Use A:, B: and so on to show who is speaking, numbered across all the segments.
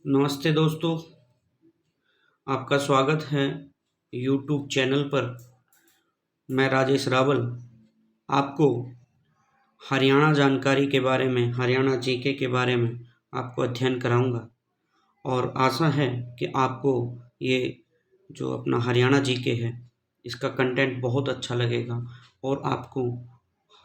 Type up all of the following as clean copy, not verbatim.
A: नमस्ते दोस्तों, आपका स्वागत है यूट्यूब चैनल पर। मैं राजेश रावल आपको हरियाणा जानकारी के बारे में, हरियाणा जीके के बारे में आपको अध्ययन कराऊंगा और आशा है कि आपको ये जो अपना हरियाणा जीके है इसका कंटेंट बहुत अच्छा लगेगा और आपको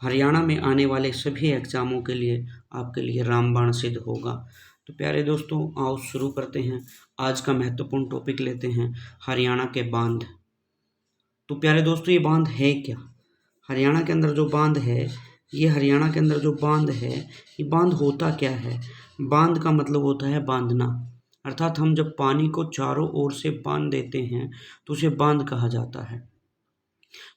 A: हरियाणा में आने वाले सभी एग्ज़ामों के लिए आपके लिए रामबाण सिद्ध होगा। तो प्यारे दोस्तों, आओ शुरू करते हैं। आज का महत्वपूर्ण टॉपिक लेते हैं हरियाणा के बांध। तो प्यारे दोस्तों, ये बांध है क्या? हरियाणा के अंदर जो बांध है, हरियाणा के अंदर जो बांध है, ये बांध होता क्या है? बांध का मतलब होता है बांधना, अर्थात हम जब पानी को चारों ओर से बांध देते हैं तो उसे बांध कहा जाता है।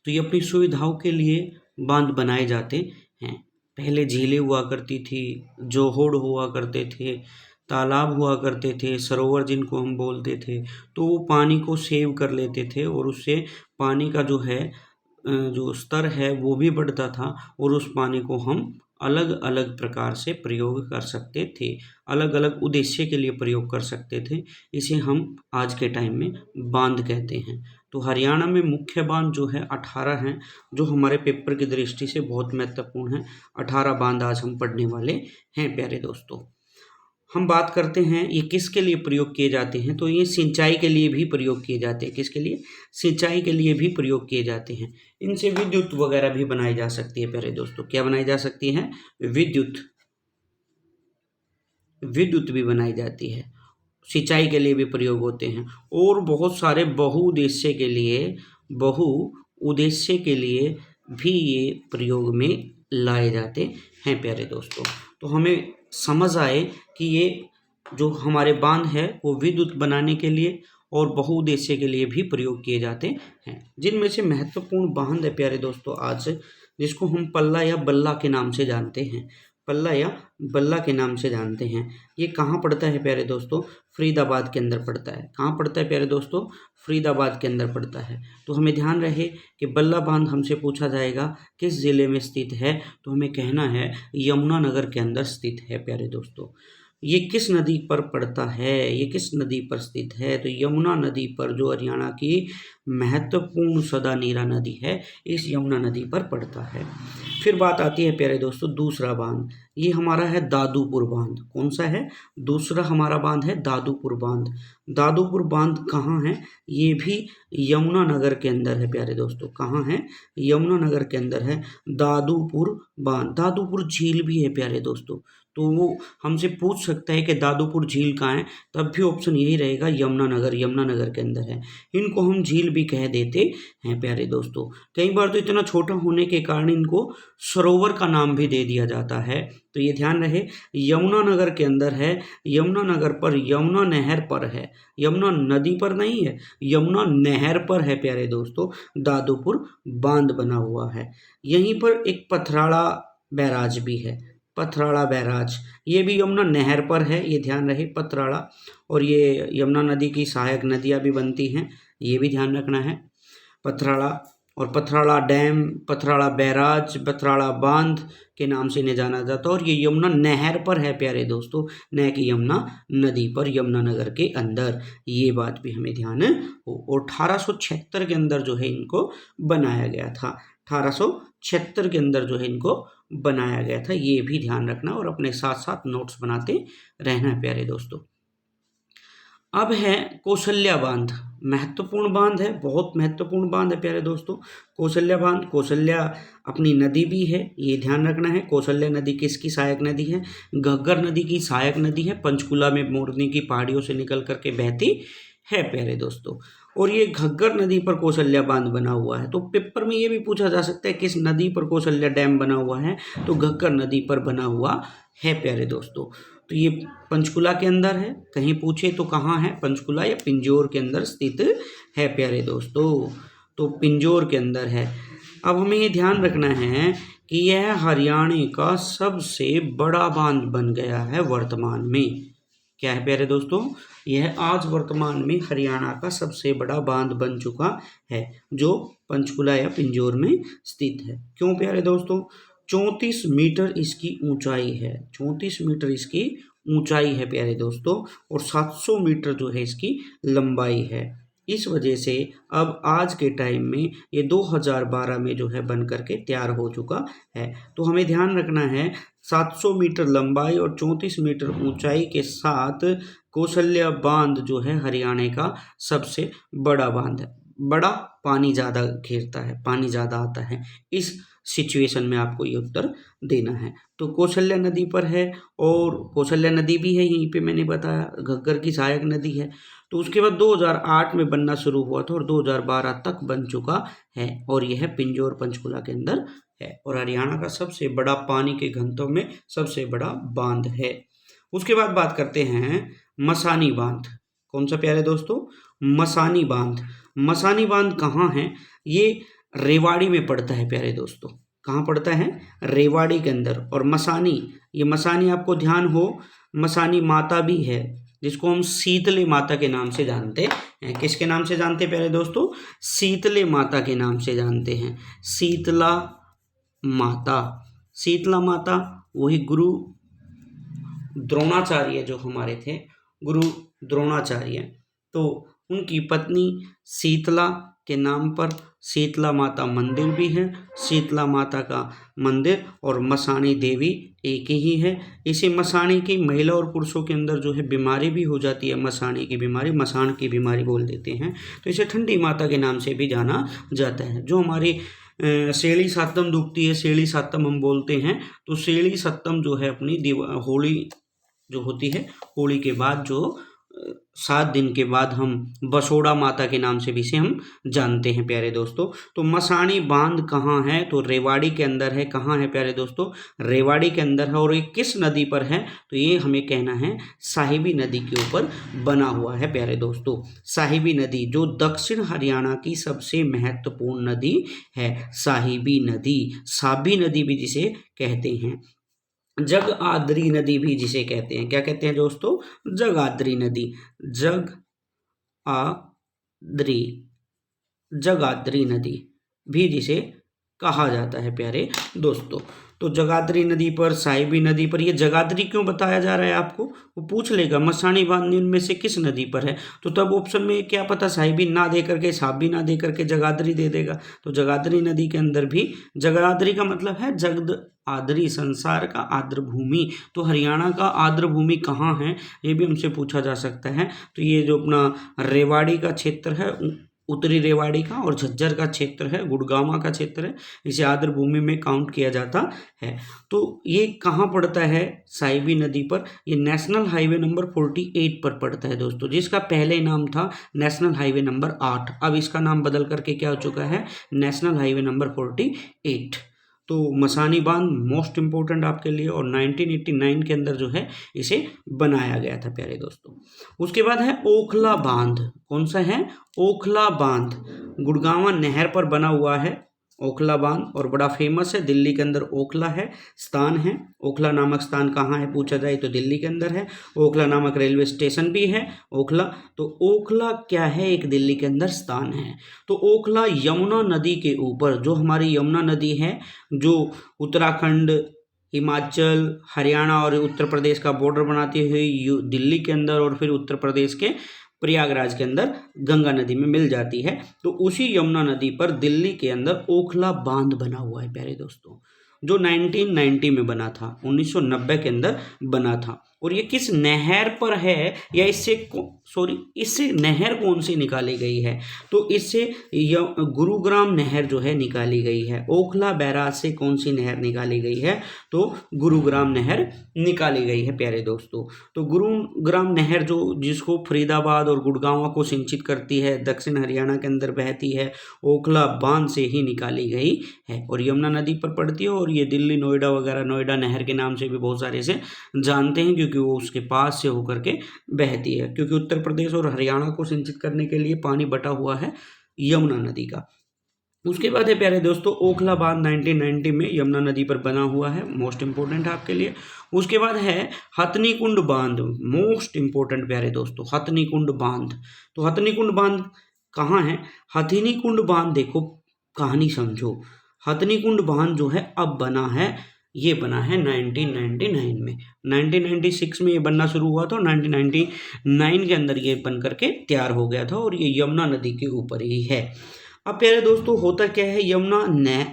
A: तो ये अपनी सुविधाओं के लिए बांध बनाए जाते हैं। पहले झीलें हुआ करती थी, जोहोड़ हुआ करते थे, तालाब हुआ करते थे, सरोवर जिनको हम बोलते थे। तो वो पानी को सेव कर लेते थे और उससे पानी का जो स्तर है वो भी बढ़ता था और उस पानी को हम अलग अलग प्रकार से प्रयोग कर सकते थे, अलग अलग उद्देश्य के लिए प्रयोग कर सकते थे। इसे हम आज के टाइम में बांध कहते हैं। तो हरियाणा में मुख्य बांध जो है 18 हैं, जो हमारे पेपर की दृष्टि से बहुत महत्वपूर्ण है। 18 बांध आज हम पढ़ने वाले हैं। प्यारे दोस्तों, हम बात करते हैं ये किसके लिए प्रयोग किए जाते हैं। तो ये सिंचाई के लिए भी प्रयोग किए जाते हैं। किसके लिए? सिंचाई के लिए भी प्रयोग किए जाते हैं। इनसे विद्युत वगैरह भी बनाई जा सकती है। प्यारे दोस्तों, क्या बनाई जा सकती है? विद्युत विद्युत भी बनाई जाती है। सिंचाई के लिए भी प्रयोग होते हैं और बहुत सारे बहुउद्देश्य के लिए भी ये प्रयोग में लाए जाते हैं। प्यारे दोस्तों, तो हमें समझ आए कि ये जो हमारे बांध है वो विद्युत बनाने के लिए और बहुउद्देश्य के लिए भी प्रयोग किए जाते हैं। जिनमें से महत्वपूर्ण बांध है प्यारे दोस्तों आज, जिसको हम पल्ला या बल्ला के नाम से जानते हैं। पल्ला या बल्ला के नाम से जानते हैं। ये कहाँ पड़ता है प्यारे दोस्तों? फरीदाबाद के अंदर पड़ता है। कहाँ पड़ता है प्यारे दोस्तों? फरीदाबाद के अंदर पड़ता है। तो हमें ध्यान रहे कि बल्ला बांध हमसे पूछा जाएगा किस जिले में स्थित है, तो हमें कहना है यमुनानगर के अंदर स्थित है। प्यारे दोस्तों, ये किस नदी पर पड़ता है? ये किस नदी पर स्थित है? तो यमुना नदी पर, जो हरियाणा की महत्वपूर्ण सदा नीरा नदी है, इस यमुना नदी पर पड़ता है। फिर बात आती है प्यारे दोस्तों दूसरा बांध। ये हमारा है दादूपुर बांध। कौन सा है? दूसरा हमारा बांध है दादूपुर बांध। दादूपुर बांध कहाँ है? ये भी यमुनानगर के अंदर है। प्यारे दोस्तों, कहाँ है? यमुनानगर के अंदर है दादूपुर बांध। दादूपुर झील भी है प्यारे दोस्तों। तो वो हमसे पूछ सकता है कि दादूपुर झील कहाँ है, तब भी ऑप्शन यही रहेगा यमुनानगर। यमुनानगर के अंदर है। इनको हम झील भी कह देते हैं। प्यारे दोस्तों, कई बार तो इतना छोटा होने के कारण इनको सरोवर का नाम भी दे दिया जाता है। तो ये ध्यान रहे, यमुनानगर के अंदर है। यमुनानगर पर, यमुना नहर पर है, यमुना नदी पर नहीं है, यमुना नहर पर है। प्यारे दोस्तों, दादूपुर बांध बना हुआ है। यहीं पर एक पथराड़ा बैराज भी है। पथराड़ा बैराज, ये भी यमुना नहर पर है। ये ध्यान रहे, पथराड़ा। और ये यमुना नदी की सहायक नदियाँ भी बनती हैं, ये भी ध्यान रखना है। पथराड़ा और पथराड़ा डैम, पथराड़ा बैराज, पथराड़ा बांध के नाम से इन्हें जाना जाता है। और ये यमुना नहर पर है प्यारे दोस्तों, न कि यमुना नदी पर, यमुनानगर के अंदर। ये बात भी हमें ध्यान हो। और 1876 के अंदर जो है इनको बनाया गया था। 1876 के अंदर जो है इनको बनाया गया था। ये भी ध्यान रखना और अपने साथ साथ नोट्स बनाते रहना है प्यारे दोस्तों। अब है कौशल्या बांध। महत्वपूर्ण बांध है, बहुत महत्वपूर्ण बांध है प्यारे दोस्तों। कौशल्या बांध, कौशल्या अपनी नदी भी है, ये ध्यान रखना है। कौशल्या नदी किसकी सहायक नदी है? घग्गर नदी की सहायक नदी है। पंचकुला में मोरनी की पहाड़ियों से निकल करके बहती है प्यारे दोस्तों। और ये घग्गर नदी पर कौशल्या बांध बना हुआ है। तो पेपर में ये भी पूछा जा सकता है किस नदी पर कौशल्या डैम बना हुआ है, तो घग्गर नदी पर बना हुआ है प्यारे दोस्तों। तो ये पंचकुला के अंदर है। कहीं पूछे तो कहाँ है? पंचकुला या पिंजौर के अंदर स्थित है प्यारे दोस्तों। तो पिंजौर के अंदर है। अब हमें ये ध्यान रखना है कि यह हरियाणा का सबसे बड़ा बांध बन गया है वर्तमान में। क्या है प्यारे दोस्तों? यह आज वर्तमान में हरियाणा का सबसे बड़ा बांध बन चुका है, जो पंचकुला या पिंजौर में स्थित है। क्यों प्यारे दोस्तों? 34 मीटर इसकी ऊंचाई है। 34 मीटर इसकी ऊंचाई है प्यारे दोस्तों और 700 मीटर जो है इसकी लंबाई है। इस वजह से अब आज के टाइम में ये 2012 में जो है बन करके तैयार हो चुका है। तो हमें ध्यान रखना है 700 मीटर लंबाई और 34 मीटर ऊंचाई के साथ कौशल्या बांध जो है हरियाणा का सबसे बड़ा बांध है। बड़ा, पानी ज़्यादा घेरता है, पानी ज़्यादा आता है, इस सिचुएशन में आपको ये उत्तर देना है। तो कौशल्या नदी पर है और कौशल्या नदी भी है यहीं पे, मैंने बताया घग्गर की सहायक नदी है। तो उसके बाद 2008 में बनना शुरू हुआ था और 2012 तक बन चुका है और यह पिंजौर पंचकुला के अंदर है और हरियाणा का सबसे बड़ा पानी के घनत्व में सबसे बड़ा बांध है। उसके बाद बात करते हैं मसानी बांध। कौन सा प्यारे दोस्तों? मसानी बांध। मसानी बांध कहाँ है? ये रेवाड़ी में पड़ता है प्यारे दोस्तों। कहाँ पड़ता है? रेवाड़ी के अंदर। और मसानी, ये मसानी आपको ध्यान हो, मसानी माता भी है जिसको हम शीतले माता के नाम से जानते हैं। किसके नाम से जानते हैं प्यारे दोस्तों? शीतले माता के नाम से जानते हैं। शीतला माता, शीतला माता वही गुरु द्रोणाचार्य जो हमारे थे, गुरु द्रोणाचार्य, तो उनकी पत्नी शीतला के नाम पर शीतला माता मंदिर भी है। शीतला माता का मंदिर और मसानी देवी एक ही है। इसी मसानी की महिला और पुरुषों के अंदर जो है बीमारी भी हो जाती है, मसानी की बीमारी, मसान की बीमारी बोल देते हैं, तो इसे ठंडी माता के नाम से भी जाना जाता है। जो हमारी सेड़ी सातम दुखती है, सेड़ी सातम हम बोलते हैं, तो सेड़ी सत्तम जो है अपनी होली जो होती है, होली के बाद जो 7 दिन के बाद हम बसोड़ा माता के नाम से भी इसे हम जानते हैं प्यारे दोस्तों। तो मसानी बांध कहाँ है? तो रेवाड़ी के अंदर है। कहाँ है प्यारे दोस्तों? रेवाड़ी के अंदर है। और ये किस नदी पर है? तो ये हमें कहना है साहिबी नदी के ऊपर बना हुआ है प्यारे दोस्तों। साहिबी नदी जो दक्षिण हरियाणा की सबसे महत्वपूर्ण नदी है, साहिबी नदी, साबी नदी भी जिसे कहते हैं, जग आद्री नदी भी जिसे कहते हैं। क्या कहते हैं दोस्तों? जग आद्री नदी, जग आद्री, जगाद्री नदी भी जिसे कहा जाता है प्यारे दोस्तों। तो जगाद्री नदी पर, साहिबी नदी पर, ये जगाद्री क्यों बताया जा रहा है आपको? वो पूछ लेगा मसानी बांध में से किस नदी पर है, तो तब ऑप्शन में क्या पता साहिबी ना दे करके, साबी ना दे करके जगाद्री दे देगा। तो जगाद्री नदी के अंदर भी, जगाद्री का मतलब है जगद आद्री, संसार का आर्द्र भूमि। तो हरियाणा का आर्द्र भूमि कहाँ है ये भी हमसे पूछा जा सकता है। तो ये जो अपना रेवाड़ी का क्षेत्र है, उत्तरी रेवाड़ी का, और झज्जर का क्षेत्र है, गुड़गांवा का क्षेत्र है, इसे आर्द्र भूमि में काउंट किया जाता है। तो ये कहाँ पड़ता है? साहिबी नदी पर। ये नेशनल हाईवे नंबर 48 पर पड़ता है दोस्तों, जिसका पहले नाम था नेशनल हाईवे नंबर 8। अब इसका नाम बदल करके क्या हो चुका है? National highway number 48। तो मसानी बांध मोस्ट इम्पोर्टेंट आपके लिए, और 1989 के अंदर जो है इसे बनाया गया था प्यारे दोस्तों। उसके बाद है ओखला बांध। कौन सा है? ओखला बांध। गुड़गांवा नहर पर बना हुआ है ओखला बांध और बड़ा फेमस है। दिल्ली के अंदर ओखला है, स्थान है। ओखला नामक स्थान कहाँ है पूछा जाए तो दिल्ली के अंदर है। ओखला नामक रेलवे स्टेशन भी है ओखला। तो ओखला क्या है? एक दिल्ली के अंदर स्थान है। तो ओखला यमुना नदी के ऊपर, जो हमारी यमुना नदी है, जो उत्तराखंड, हिमाचल, हरियाणा और उत्तर प्रदेश का बॉर्डर बनाती हुई दिल्ली के अंदर और फिर उत्तर प्रदेश के प्रयागराज के अंदर गंगा नदी में मिल जाती है। तो उसी यमुना नदी पर दिल्ली के अंदर ओखला बांध बना हुआ है प्यारे दोस्तों, जो 1990 में बना था, 1990 के अंदर बना था। और ये किस नहर पर है, या इससे नहर कौन सी निकाली गई है? तो इससे गुरुग्राम नहर जो है निकाली गई है। ओखला बैराज से कौन सी नहर निकाली गई है? तो गुरुग्राम नहर निकाली गई है प्यारे दोस्तों। तो गुरुग्राम नहर जो जिसको फरीदाबाद और गुड़गांव को सिंचित करती है, दक्षिण हरियाणा के अंदर बहती है, ओखला बांध से ही निकाली गई है और यमुना नदी पर पड़ती है। और ये दिल्ली, नोएडा वगैरह, नोएडा नहर के नाम से भी बहुत सारे इसे जानते हैं, क्योंकि वो उसके पास से होकर के बहती है, क्योंकि उत्तर प्रदेश और हरियाणा को सिंचित करने के लिए पानी बटा हुआ है यमुना नदी का। उसके बाद है प्यारे दोस्तों ओखला बांध 1990 में यमुना नदी पर बना हुआ है, मोस्ट इंपोर्टेंट है आपके लिए। उसके बाद है हथनी कुंड बांध, मोस्ट इंपोर्टेंट प्यारे दोस्तों, हथनी कुंड बांध। तो हथनी कुंड बांध कहाँ है? हथनी कुंड बांध, देखो कहानी समझो। हथनी कुंड बांध जो है अब बना है ये बना है 1999 में। 1996 में ये बनना शुरू हुआ था और 1999 के अंदर ये बन करके तैयार हो गया था और ये यमुना नदी के ऊपर ही है। अब प्यारे दोस्तों होता क्या है, यमुना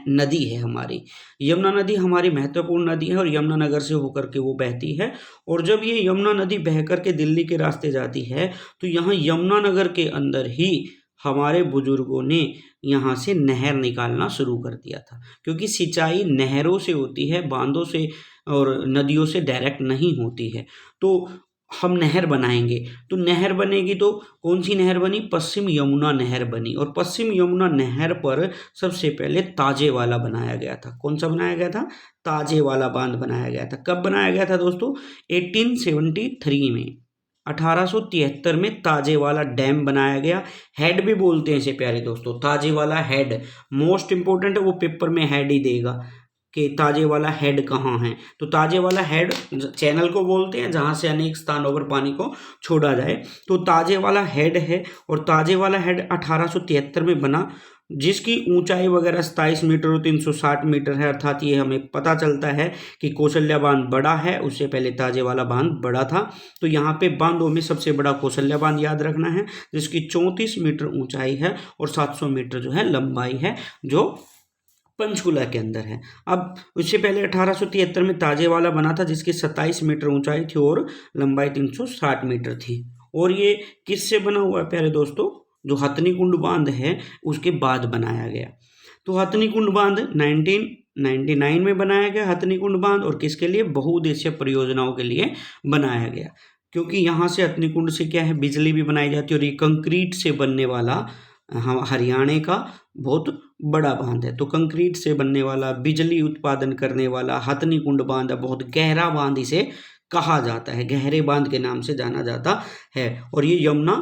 A: नदी है हमारी, यमुना नदी हमारी महत्वपूर्ण नदी है और यमुनानगर से होकर के वो बहती है। और जब ये यमुना नदी बह करके दिल्ली के रास्ते जाती है तो यहाँ यमुनानगर के अंदर ही हमारे बुजुर्गों ने यहाँ से नहर निकालना शुरू कर दिया था, क्योंकि सिंचाई नहरों से होती है, बांधों से और नदियों से डायरेक्ट नहीं होती है। तो हम नहर बनाएंगे, तो नहर बनेगी तो कौन सी नहर बनी, पश्चिम यमुना नहर बनी। और पश्चिम यमुना नहर पर सबसे पहले ताजेवाला बनाया गया था। कौन सा बनाया गया था, ताजेवाला बांध बनाया गया था। कब बनाया गया था दोस्तों, 1873 में, 1873 में ताजेवाला डैम बनाया गया। हेड भी बोलते हैं इसे प्यारे दोस्तों, ताजेवाला हेड, मोस्ट इंपोर्टेंट है, वो पेपर में हेड ही देगा कि ताजेवाला हेड कहाँ है। तो ताजेवाला हेड चैनल को बोलते हैं जहाँ से अनेक स्थानों पर पानी को छोड़ा जाए, तो ताजेवाला हेड है। और ताजेवाला हेड 1873 में बना, जिसकी ऊंचाई वगैरह 27 मीटर और 360 मीटर है। अर्थात ये हमें पता चलता है कि कौशल्या बांध बड़ा है, उससे पहले ताजेवाला बांध बड़ा था। तो यहाँ पे बांधों में सबसे बड़ा कौशल्या बांध याद रखना है, जिसकी 34 मीटर ऊंचाई है और 700 मीटर जो है लंबाई है, जो पंचकुला के अंदर है। अब उससे पहले 1873 में ताजेवाला बना था, जिसकी 27 मीटर ऊंचाई थी और लंबाई 360 मीटर थी। और ये किससे बना हुआ है प्यारे दोस्तों, जो हथनी कुंड बांध है उसके बाद बनाया गया। तो हथनी कुंड बांध 1999 में बनाया गया, हथनी कुंड बांध, और किसके लिए, बहुउद्देशीय परियोजनाओं के लिए बनाया गया। क्योंकि यहाँ से हथनी कुंड से क्या है, बिजली भी बनाई जाती है और ये कंक्रीट से बनने वाला हरियाणा का बहुत बड़ा बांध है। तो कंक्रीट से बनने वाला, बिजली उत्पादन करने वाला हथनी कुंड बांध है। बहुत गहरा बांध इसे कहा जाता है, गहरे बांध के नाम से जाना जाता है। और ये यमुना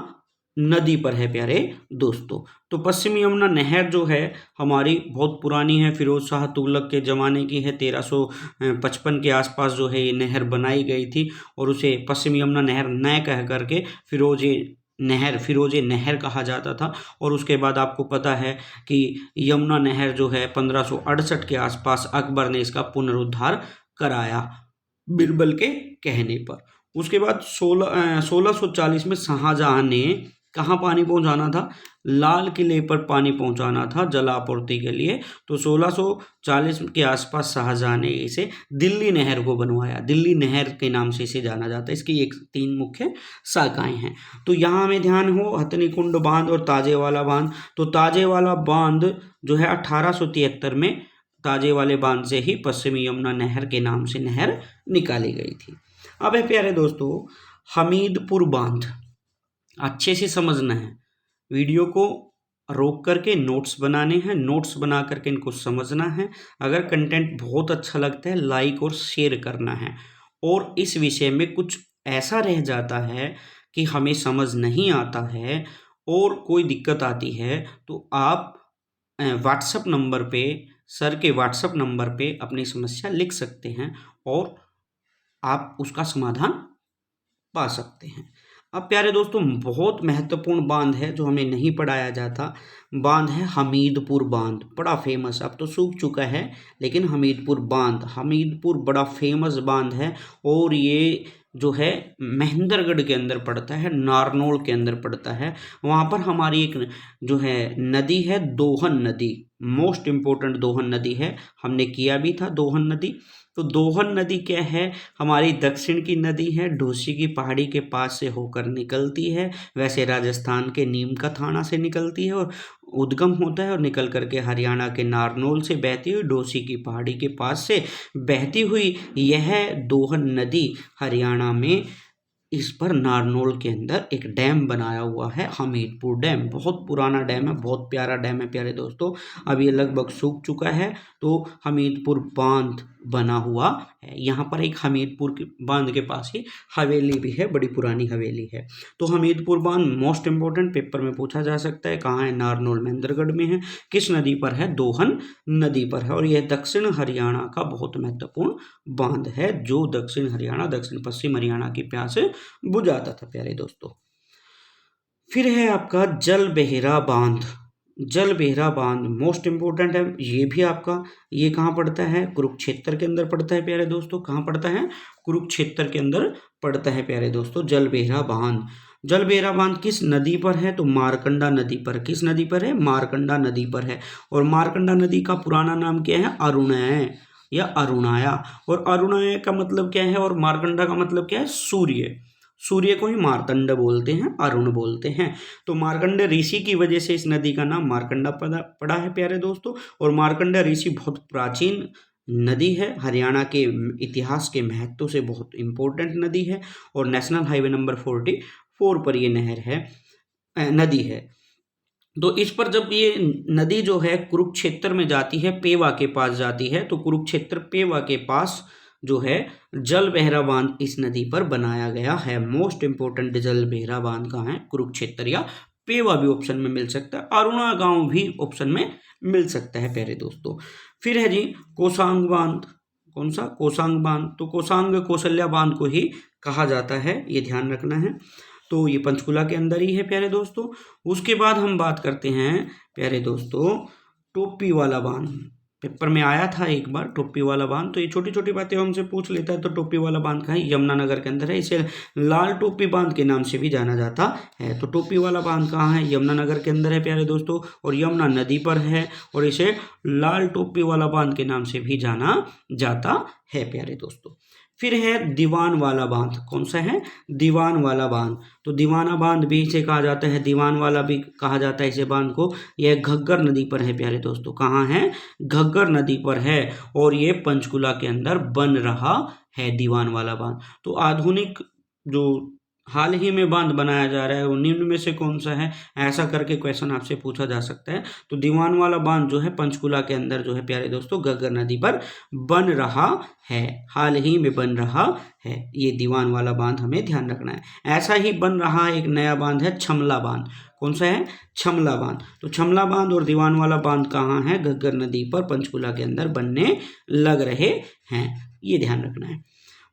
A: नदी पर है प्यारे दोस्तों। तो पश्चिम यमुना नहर जो है हमारी बहुत पुरानी है, फिरोज शाह तुगलक के ज़माने की है। 1355 के आसपास जो है ये नहर बनाई गई थी और उसे पश्चिम यमुना नहर न कह करके फिरोज नहर कहा जाता था। और उसके बाद आपको पता है कि यमुना नहर जो है 1568 के आसपास अकबर ने इसका पुनरुद्धार कराया बिरबल के कहने पर। उसके बाद 1640 में शाहजहां ने कहाँ पानी पहुंचाना था, लाल किले पर पानी पहुंचाना था जलापूर्ति के लिए। तो 1640 के आसपास शाहजहां ने इसे दिल्ली नहर को बनवाया, दिल्ली नहर के नाम से इसे जाना जाता है। इसकी एक 3 मुख्य शाखाएं हैं। तो यहाँ हमें ध्यान हो, हथनी कुंड बांध और ताजेवाला बांध। तो ताजेवाला बांध जो है 1873 में ताजेवाले बांध से ही पश्चिमी यमुना नहर के नाम से नहर निकाली गई थी। अब है प्यारे दोस्तों हमीदपुर बांध, अच्छे से समझना है, वीडियो को रोक करके नोट्स बनाने हैं, नोट्स बना करके इनको समझना है। अगर कंटेंट बहुत अच्छा लगता है लाइक और शेयर करना है। और इस विषय में कुछ ऐसा रह जाता है कि हमें समझ नहीं आता है और कोई दिक्कत आती है, तो आप व्हाट्सएप नंबर पे, सर के व्हाट्सएप नंबर पे अपनी समस्या लिख सकते हैं और आप उसका समाधान पा सकते हैं। अब प्यारे दोस्तों बहुत महत्वपूर्ण बांध है जो हमें नहीं पढ़ाया जाता, बांध है हमीदपुर बांध, बड़ा फेमस, अब तो सूख चुका है, लेकिन हमीदपुर बड़ा फेमस बांध है। और ये जो है महेंद्रगढ़ के अंदर पड़ता है, नारनौल के अंदर पड़ता है। वहाँ पर हमारी एक जो है नदी है, दोहन नदी, मोस्ट इम्पोर्टेंट दोहन नदी है, हमने किया भी था दोहन नदी। तो दोहन नदी क्या है, हमारी दक्षिण की नदी है, ढोसी की पहाड़ी के पास से होकर निकलती है। वैसे राजस्थान के नीम का थाना से निकलती है और उद्गम होता है और निकल करके हरियाणा के नारनौल से बहती हुई ढोसी की पहाड़ी के पास से बहती हुई यह दोहन नदी हरियाणा में, इस पर नारनौल के अंदर एक डैम बनाया हुआ है, हमीदपुर डैम। बहुत पुराना डैम है, बहुत प्यारा डैम है प्यारे दोस्तों। अब ये लगभग सूख चुका है। तो हमीदपुर बांध बना हुआ है यहाँ पर, एक हमीदपुर बांध के पास ही हवेली भी है, बड़ी पुरानी हवेली है। तो हमीदपुर बांध मोस्ट इम्पोर्टेंट, पेपर में पूछा जा सकता है, कहाँ है, नारनौल महेंद्रगढ़ में है। किस नदी पर है, दोहन नदी पर है। और यह दक्षिण हरियाणा का बहुत महत्वपूर्ण बांध है, जो दक्षिण हरियाणा, दक्षिण पश्चिम हरियाणा की प्यास बुझाता था प्यारे दोस्तों। फिर है आपका जल बेहरा बांध। जलबेहरा बांध मोस्ट इम्पोर्टेंट है, ये भी आपका, ये कहाँ पड़ता है? कुरुक्षेत्र के अंदर पड़ता है प्यारे दोस्तों। कहाँ पड़ता है? कुरुक्षेत्र के अंदर पड़ता है प्यारे दोस्तों जलबेहरा बांध। जलबेहरा बांध किस नदी पर है? तो मारकंडा नदी पर। किस नदी पर है? मारकंडा नदी पर है। और मारकंडा नदी का पुराना नाम क्या है? अरुणय या अरुणाया। और अरुणाया का मतलब क्या है और मारकंडा का मतलब क्या है? सूर्य। सूर्य को ही मार्तंड बोलते हैं, अरुण बोलते हैं। तो मार्कंड ऋषि की वजह से इस नदी का नाम मारकंडा पड़ा है प्यारे दोस्तों। और मार्कंड ऋषि बहुत प्राचीन नदी है, हरियाणा के इतिहास के महत्व से बहुत इम्पोर्टेंट नदी है। और नेशनल हाईवे नंबर 44 पर ये नहर है, नदी है। तो इस पर जब ये नदी जो है कुरुक्षेत्र में जाती है, पेवा के पास जाती है, तो कुरुक्षेत्र पेवा के पास जो है जलबेहरा बांध इस नदी पर बनाया गया है। मोस्ट इंपोर्टेंट जलबेहरा बांध कहाँ है? कुरुक्षेत्र या पेवा भी ऑप्शन में मिल सकता है, अरुणा गांव भी ऑप्शन में मिल सकता है प्यारे दोस्तों। फिर है जी कोसांग बांध। कौन सा? कोसांग बांध। तो कोसांग कौशल्या बांध को ही कहा जाता है, ये ध्यान रखना है। तो ये पंचकुला के अंदर ही है प्यारे दोस्तों। उसके बाद हम बात करते हैं प्यारे दोस्तों टोपी वाला बांध। पेपर में आया था एक बार टोपी वाला बांध, तो ये छोटी छोटी बातें हमसे पूछ लेता है। तो टोपी वाला बांध कहाँ है? यमुनानगर के अंदर है। इसे लाल टोपी बांध के नाम से भी जाना जाता है। तो टोपी वाला बांध कहाँ है? यमुनानगर के अंदर है प्यारे दोस्तों, और यमुना नदी पर है। और इसे लाल टोपी वाला बांध के नाम से भी जाना जाता है प्यारे दोस्तों। फिर है दीवान वाला बांध। कौन सा है? दीवान वाला बांध। तो दीवाना बांध भी इसे कहा जाता है, दीवान वाला भी कहा जाता है इसे बांध को। यह घग्गर नदी पर है प्यारे दोस्तों। कहाँ है? घग्गर नदी पर है। और ये पंचकुला के अंदर बन रहा है दीवान वाला बांध। तो आधुनिक जो हाल ही में बांध बनाया जा रहा है वो निम्न में से कौन सा है? ऐसा करके क्वेश्चन आपसे पूछा जा सकता है। तो दीवान वाला बांध जो है पंचकुला के अंदर जो है प्यारे दोस्तों घग्गर नदी पर बन रहा है, हाल ही में बन रहा है। ये दीवान वाला बांध हमें ध्यान रखना है। ऐसा ही बन रहा एक नया बांध है छमला बांध। कौन सा है? छमला बांध। तो छमला बांध और दीवान वाला बांध कहाँ है? घग्गर नदी पर पंचकुला के अंदर बनने लग रहे हैं, ये ध्यान रखना है।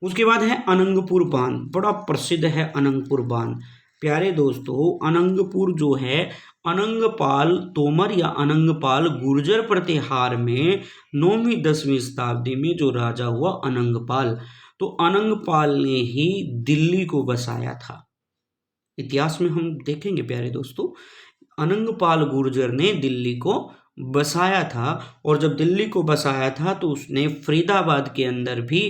A: उसके बाद है अनंगपुर बांध। बड़ा प्रसिद्ध है अनंगपुर बांध प्यारे दोस्तों। अनंगपुर जो है अनंगपाल तोमर या अनंगपाल गुर्जर प्रतिहार में 9वीं 10वीं शताब्दी में जो राजा हुआ अनंगपाल, तो अनंगपाल ने ही दिल्ली को बसाया था। इतिहास में हम देखेंगे प्यारे दोस्तों, अनंगपाल गुर्जर ने दिल्ली को बसाया था। और जब दिल्ली को बसाया था तो उसने फरीदाबाद के अंदर भी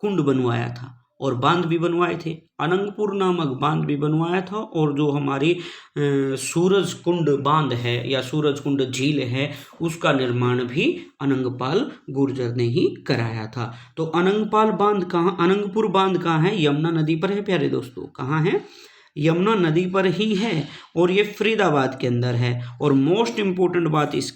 A: कुंड बनवाया था और बांध भी बनवाए थे। अनंगपुर नामक बांध भी बनवाया था। और जो हमारी सूरज कुंड बांध है या सूरज कुंड झील है, उसका निर्माण भी अनंगपाल गुर्जर ने ही कराया था। तो अनंगपाल बांध कहाँ, अनंगपुर बांध कहाँ है? यमुना नदी पर है प्यारे दोस्तों। कहाँ है? यमुना नदी पर ही है। और ये फरीदाबाद के अंदर है। और मोस्ट इम्पोर्टेंट बात इस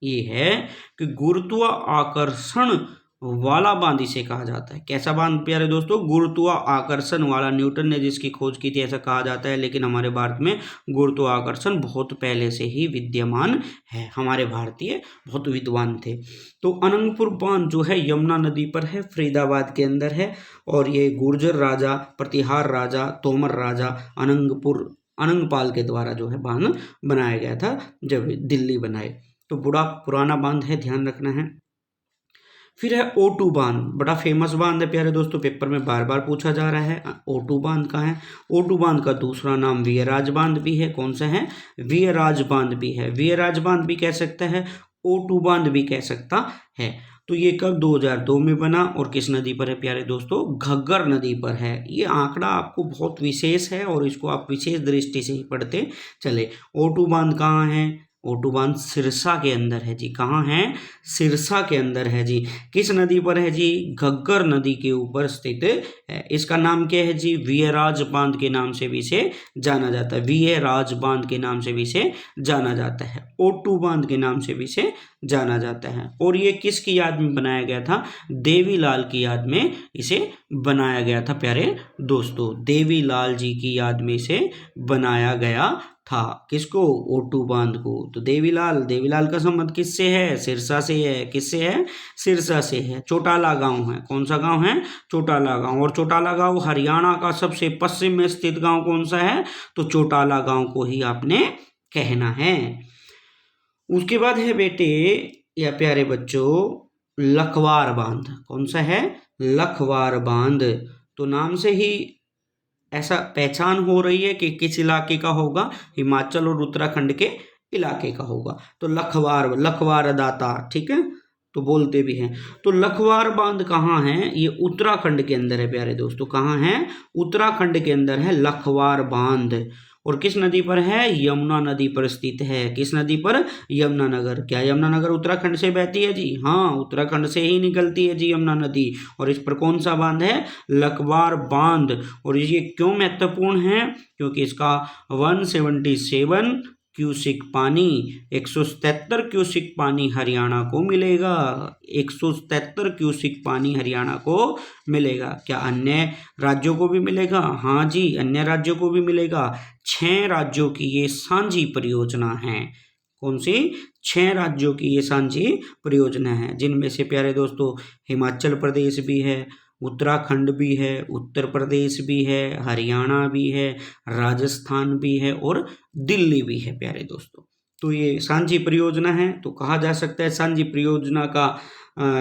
A: ये है कि गुरुत्वाकर्षण वाला बांध इसे कहा जाता है। कैसा बांध प्यारे दोस्तों? गुरुत्वाकर्षण वाला। न्यूटन ने जिसकी खोज की थी ऐसा कहा जाता है, लेकिन हमारे भारत में गुरुत्वाकर्षण बहुत पहले से ही विद्यमान है। हमारे भारतीय बहुत विद्वान थे। तो अनंगपुर बांध जो है यमुना नदी पर है, फरीदाबाद के अंदर है। और ये गुर्जर राजा, प्रतिहार राजा, तोमर राजा अनंगपाल के द्वारा जो है बांध बनाया गया था जब दिल्ली बनाए। तो बड़ा पुराना बांध है, ध्यान रखना है। फिर है O2 बांध। बड़ा फेमस बांध है प्यारे दोस्तों, पेपर में बार बार पूछा जा रहा है। O2 बांध कहाँ है? O2 बांध का दूसरा नाम वीरराज बांध भी है। कौन सा है? वीरराज बांध भी है। वीरराज बांध भी कह सकता है, O2 बांध भी कह सकता है। तो ये कब? 2002 में बना। और किस नदी पर है प्यारे दोस्तों? घग्गर नदी पर है। ये आंकड़ा आपको बहुत विशेष है और इसको आप विशेष दृष्टि से ही पढ़ते चले। O2 बांध कहाँ है? O2 बांध सिरसा के अंदर है जी। कहाँ है? सिरसा के अंदर है जी। किस नदी पर है जी? घग्गर नदी के ऊपर स्थित है। इसका नाम क्या है जी? वीरराज बांध के नाम से भी इसे जाना जाता है। वीरराज बांध के नाम से भी इसे जाना जाता है। O2 बांध के नाम से भी इसे जाना जाता है। और ये किसकी याद में बनाया गया था? देवीलाल की याद में इसे बनाया गया था प्यारे दोस्तों। देवीलाल जी की याद में इसे बनाया गया था। किसको? O2 बांध को। तो देवीलाल का संबंध किससे है? सिरसा से है। किससे है? सिरसा से है। चौटाला गांव है। कौन सा गांव है? चौटाला गांव। और चौटाला गांव हरियाणा का सबसे पश्चिम में स्थित गांव कौन सा है? तो चौटाला गांव को ही आपने कहना है। उसके बाद है बेटे या प्यारे बच्चों लखवार बांध। कौन सा है? लखवार बांध। तो नाम से ही ऐसा पहचान हो रही है कि किस इलाके का होगा, हिमाचल और उत्तराखंड के इलाके का होगा। तो लखवार दाता, ठीक है, तो बोलते भी हैं। तो लखवार बांध कहाँ है? ये उत्तराखंड के अंदर है प्यारे दोस्तों। कहाँ है? उत्तराखंड के अंदर है लखवार बांध। और किस नदी पर है? यमुना नदी पर स्थित है। किस नदी पर? यमुनानगर। क्या यमुनानगर उत्तराखंड से बहती है जी? हाँ, उत्तराखंड से ही निकलती है जी यमुना नदी। और इस पर कौन सा बांध है? लखवार बांध। और ये क्यों महत्वपूर्ण है? क्योंकि इसका 177 क्यूसिक पानी, 177 क्यूसिक पानी हरियाणा को मिलेगा। 177 क्यूसिक पानी हरियाणा को मिलेगा। क्या अन्य राज्यों को भी मिलेगा? हाँ जी, अन्य राज्यों को भी मिलेगा। 6 राज्यों की ये साझी परियोजना है। कौन सी? 6 राज्यों की ये साझी परियोजना है, जिनमें से प्यारे दोस्तों हिमाचल प्रदेश भी है, उत्तराखंड भी है, उत्तर प्रदेश भी है, हरियाणा भी है, राजस्थान भी है और दिल्ली भी है प्यारे दोस्तों। तो ये साझी परियोजना है। तो कहा जा सकता है साझी परियोजना का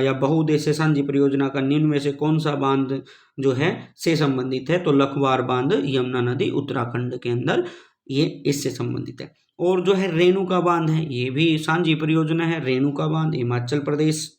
A: या बहुउद्देश्य साझी परियोजना का निम्न में से कौन सा बांध जो है से संबंधित है? तो लखवार बांध यमुना नदी उत्तराखंड के अंदर ये इससे संबंधित है। और जो है रेणुका बांध है, ये भी साझी परियोजना है। रेणुका बांध हिमाचल प्रदेश।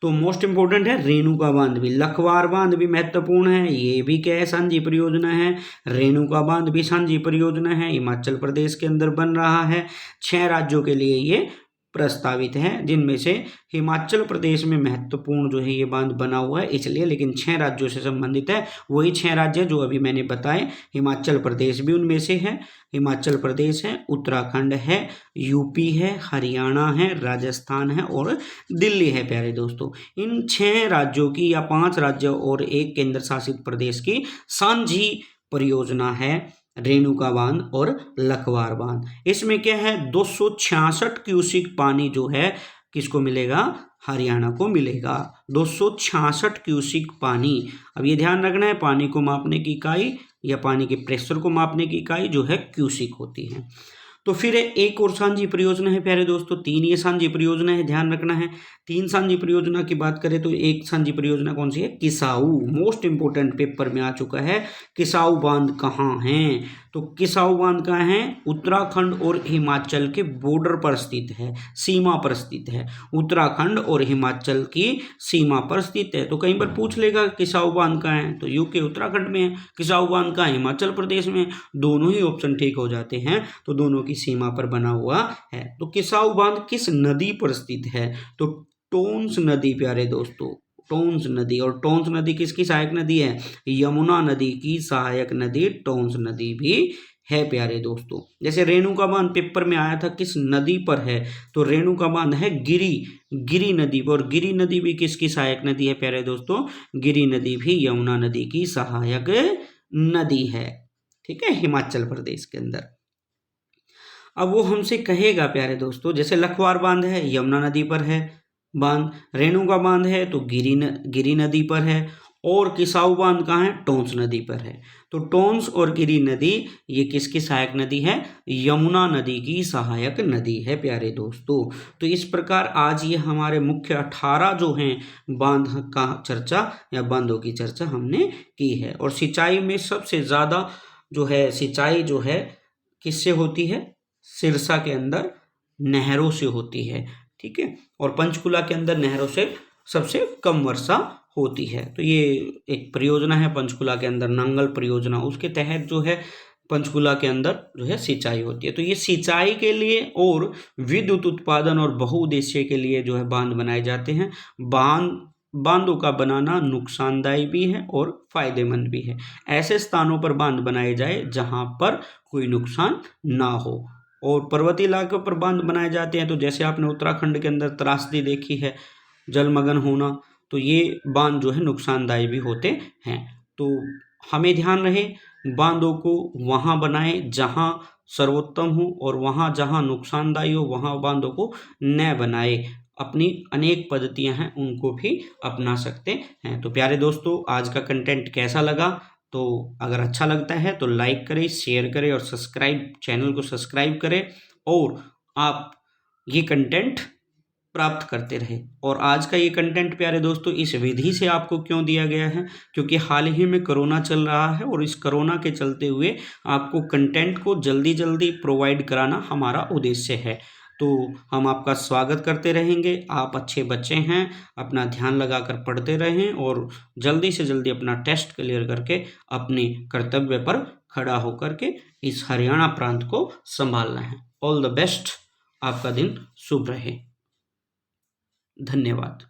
A: तो मोस्ट इंपोर्टेंट है रेणुका बांध भी। लखवार बांध भी महत्वपूर्ण है, ये भी क्या है? साझी परियोजना है। रेणुका बांध भी साझी परियोजना है, हिमाचल प्रदेश के अंदर बन रहा है। 6 राज्यों के लिए ये प्रस्तावित है, जिनमें से हिमाचल प्रदेश में महत्वपूर्ण जो है ये बांध बना हुआ है इसलिए, लेकिन 6 राज्यों से संबंधित है। वही 6 राज्य जो अभी मैंने बताए, हिमाचल प्रदेश भी उनमें से है। हिमाचल प्रदेश है, उत्तराखंड है, यूपी है, हरियाणा है, राजस्थान है और दिल्ली है प्यारे दोस्तों। इन 6 राज्यों की या 5 राज्यों और एक केंद्र शासित प्रदेश की साझी परियोजना है रेणुका बांध और लखवार बांध। इसमें क्या है? 266 क्यूसिक पानी जो है किसको मिलेगा? हरियाणा को मिलेगा। 266 क्यूसिक पानी। अब ये ध्यान रखना है, पानी को मापने की इकाई या पानी के प्रेशर को मापने की इकाई जो है क्यूसिक होती है। तो फिर एक और साझी परियोजना है प्यारे दोस्तों। 3 ये साझी परियोजना है, ध्यान रखना है। 3 साझी परियोजना की बात करें तो एक साझी परियोजना कौन सी है? किसाऊ। मोस्ट इंपोर्टेंट पेपर में आ चुका है। किसाऊ बांध कहाँ है? तो किसाऊ बांध कहाँ है? उत्तराखंड और हिमाचल के बॉर्डर पर स्थित है, सीमा पर स्थित है। उत्तराखंड और हिमाचल की सीमा पर स्थित है। तो कहीं पर पूछ लेगा किसाऊ बांध कहाँ है, तो यूके उत्तराखंड में है। किसाऊ बांध कहाँ है? हिमाचल प्रदेश में। दोनों ही ऑप्शन ठीक हो जाते हैं, तो दोनों की सीमा पर बना हुआ है। तो किसाऊ बांध किस नदी पर स्थित है? तो टोंस नदी प्यारे दोस्तों, टोंस नदी। और टोंस नदी किसकी सहायक नदी है? यमुना नदी की सहायक नदी टोंस नदी भी है प्यारे दोस्तों। जैसे रेणुका बांध पेपर में आया था, किस नदी पर है? तो रेणुका बांध है गिरी नदी पर। और गिरी नदी भी किसकी सहायक नदी है प्यारे दोस्तों? गिरी नदी भी यमुना नदी की सहायक नदी है, ठीक है, हिमाचल प्रदेश के अंदर। अब वो हमसे कहेगा प्यारे दोस्तों, जैसे लखवार बांध है यमुना नदी पर है बांध, रेणुका बांध है तो गिरी नदी पर है, और किसाऊ बांध कहाँ है? टोंस नदी पर है। तो टोंस और गिरी नदी ये किसकी सहायक नदी है? यमुना नदी की सहायक नदी है प्यारे दोस्तों। तो इस प्रकार आज ये हमारे मुख्य 18 जो हैं बांध का चर्चा या बांधों की चर्चा हमने की है। और सिंचाई में सबसे ज़्यादा जो है सिंचाई जो है किससे होती है? सिरसा के अंदर नहरों से होती है, ठीक है। और पंचकुला के अंदर नहरों से सबसे कम वर्षा होती है। तो ये एक परियोजना है पंचकुला के अंदर, नांगल परियोजना, उसके तहत जो है पंचकुला के अंदर जो है सिंचाई होती है। तो ये सिंचाई के लिए और विद्युत उत्पादन और बहुउद्देश्य के लिए जो है बांध बनाए जाते हैं। बांधों का बनाना नुकसानदायी भी है और फायदेमंद भी है। ऐसे स्थानों पर बांध बनाए जाए जहां पर कोई नुकसान ना हो। और पर्वतीय इलाकों पर बांध बनाए जाते हैं, तो जैसे आपने उत्तराखंड के अंदर त्रासदी देखी है, जलमग्न होना, तो ये बांध जो है नुकसानदायी भी होते हैं। तो हमें ध्यान रहे बांधों को वहाँ बनाएं जहाँ सर्वोत्तम हो, और वहाँ जहाँ नुकसानदायी हो वहाँ बांधों को न बनाए। अपनी अनेक पद्धतियाँ हैं, उनको भी अपना सकते हैं। तो प्यारे दोस्तों, आज का कंटेंट कैसा लगा तो अगर अच्छा लगता है तो लाइक करें, शेयर करें और चैनल को सब्सक्राइब करें और आप ये कंटेंट प्राप्त करते रहे। और आज का ये कंटेंट प्यारे दोस्तों इस विधि से आपको क्यों दिया गया है, क्योंकि हाल ही में कोरोना चल रहा है और इस कोरोना के चलते हुए आपको कंटेंट को जल्दी जल्दी प्रोवाइड कराना हमारा उद्देश्य है। तो हम आपका स्वागत करते रहेंगे। आप अच्छे बच्चे हैं, अपना ध्यान लगाकर पढ़ते रहें और जल्दी से जल्दी अपना टेस्ट क्लियर करके अपने कर्तव्य पर खड़ा होकर के इस हरियाणा प्रांत को संभालना है। ऑल द बेस्ट, आपका दिन शुभ रहे। धन्यवाद।